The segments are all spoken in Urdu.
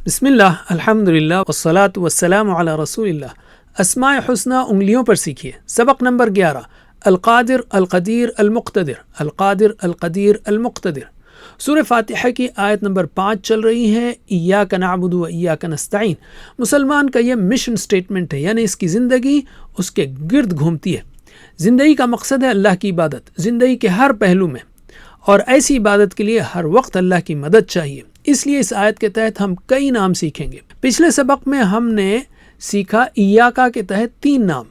بسم اللہ، الحمدللہ والصلاة والسلام علی رسول اللہ۔ اسماء حسنہ انگلیوں پر سیکھیے۔ سبق نمبر 11، القادر، القدیر، المقتدر۔ القادر، القدیر، المقتدر۔ سورہ فاتحہ کی آیت نمبر 5 چل رہی ہے، ایاک نعبد و ایاک نستعین۔ مسلمان کا یہ مشن سٹیٹمنٹ ہے، یعنی اس کی زندگی اس کے گرد گھومتی ہے۔ زندگی کا مقصد ہے اللہ کی عبادت، زندگی کے ہر پہلو میں، اور ایسی عبادت کے لیے ہر وقت اللہ کی مدد چاہیے۔ اس لیے اس آیت کے تحت ہم کئی نام سیکھیں گے۔ پچھلے سبق میں ہم نے سیکھا ایاکا کے تحت 3 نام،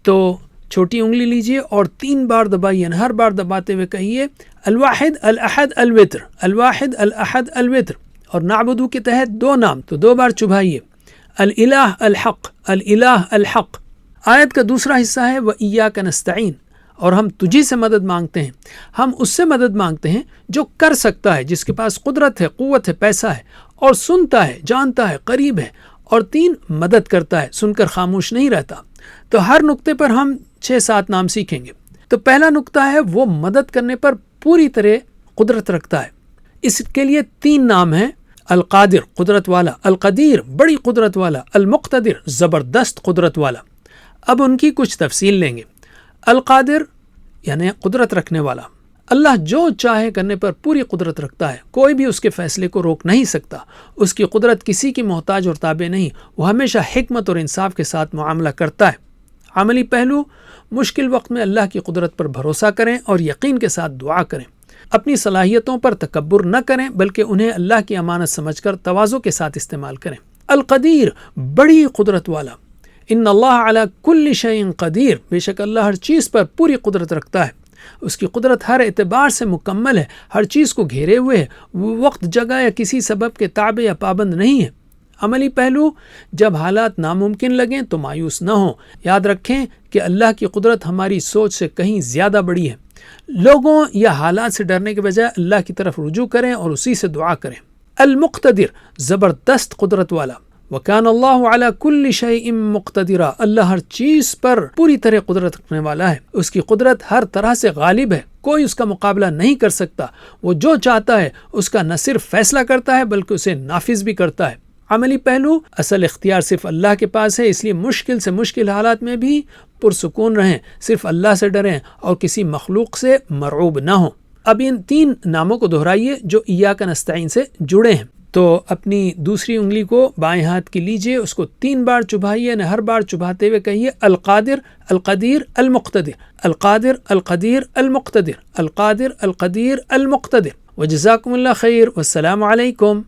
تو چھوٹی انگلی لیجئے اور 3 بار دبائیے، ہر بار دباتے ہوئے کہیے الواحد الاحد الوتر، الواحد الاحد الوتر۔ اور نعبدو کے تحت 2 نام، تو 2 بار چبھائیے، الالہ الحق، الالہ الحق۔ آیت کا دوسرا حصہ ہے وَإِيَّاكَ نَسْتَعِينُ، اور ہم تجھی سے مدد مانگتے ہیں۔ ہم اس سے مدد مانگتے ہیں جو کر سکتا ہے، جس کے پاس قدرت ہے، قوت ہے، پیسہ ہے، اور سنتا ہے، جانتا ہے، قریب ہے، اور 3 مدد کرتا ہے، سن کر خاموش نہیں رہتا۔ تو ہر نقطے پر ہم 6-7 نام سیکھیں گے۔ تو پہلا نقطہ ہے وہ مدد کرنے پر پوری طرح قدرت رکھتا ہے۔ اس کے لیے 3 نام ہیں، القادر قدرت والا، القدیر بڑی قدرت والا، المقتدر زبردست قدرت والا۔ اب ان کی کچھ تفصیل لیں گے۔ القادر یعنی قدرت رکھنے والا، اللہ جو چاہے کرنے پر پوری قدرت رکھتا ہے، کوئی بھی اس کے فیصلے کو روک نہیں سکتا۔ اس کی قدرت کسی کی محتاج اور تابع نہیں، وہ ہمیشہ حکمت اور انصاف کے ساتھ معاملہ کرتا ہے۔ عملی پہلو، مشکل وقت میں اللہ کی قدرت پر بھروسہ کریں اور یقین کے ساتھ دعا کریں۔ اپنی صلاحیتوں پر تکبر نہ کریں، بلکہ انہیں اللہ کی امانت سمجھ کر تواضع کے ساتھ استعمال کریں۔ القدیر بڑی قدرت والا، ان اللہ علی کل شیء قدیر، بے شک اللہ ہر چیز پر پوری قدرت رکھتا ہے۔ اس کی قدرت ہر اعتبار سے مکمل ہے، ہر چیز کو گھیرے ہوئے ہے، وہ وقت، جگہ یا کسی سبب کے تابع یا پابند نہیں ہے۔ عملی پہلو، جب حالات ناممکن لگیں تو مایوس نہ ہوں، یاد رکھیں کہ اللہ کی قدرت ہماری سوچ سے کہیں زیادہ بڑی ہے۔ لوگوں یا حالات سے ڈرنے کے بجائے اللہ کی طرف رجوع کریں اور اسی سے دعا کریں۔ المقتدر زبردست قدرت والا، وَكَانَ اللَّهُ عَلَى كُلِّ شَيْءٍ مُقْتَدِرًا، اللہ ہر چیز پر پوری طرح قدرت رکھنے والا ہے۔ اس کی قدرت ہر طرح سے غالب ہے، کوئی اس کا مقابلہ نہیں کر سکتا۔ وہ جو چاہتا ہے اس کا نہ صرف فیصلہ کرتا ہے بلکہ اسے نافذ بھی کرتا ہے۔ عملی پہلو، اصل اختیار صرف اللہ کے پاس ہے، اس لیے مشکل سے مشکل حالات میں بھی پرسکون رہیں، صرف اللہ سے ڈریں اور کسی مخلوق سے مرعوب نہ ہوں۔ اب ان 3 ناموں کو دہرائیے جو ایاک نستعین سے جڑے ہیں۔ تو اپنی دوسری انگلی کو بائیں ہاتھ کی لیجئے، اس کو 3 بار چبھائیے، ہر بار چبھاتے ہوئے کہیے القادر، القدیر، المقتدر، القادر، القدیر، المقتدر، القادر، القدیر، المقتدر۔ وجزاکم اللہ خیر، والسلام علیکم۔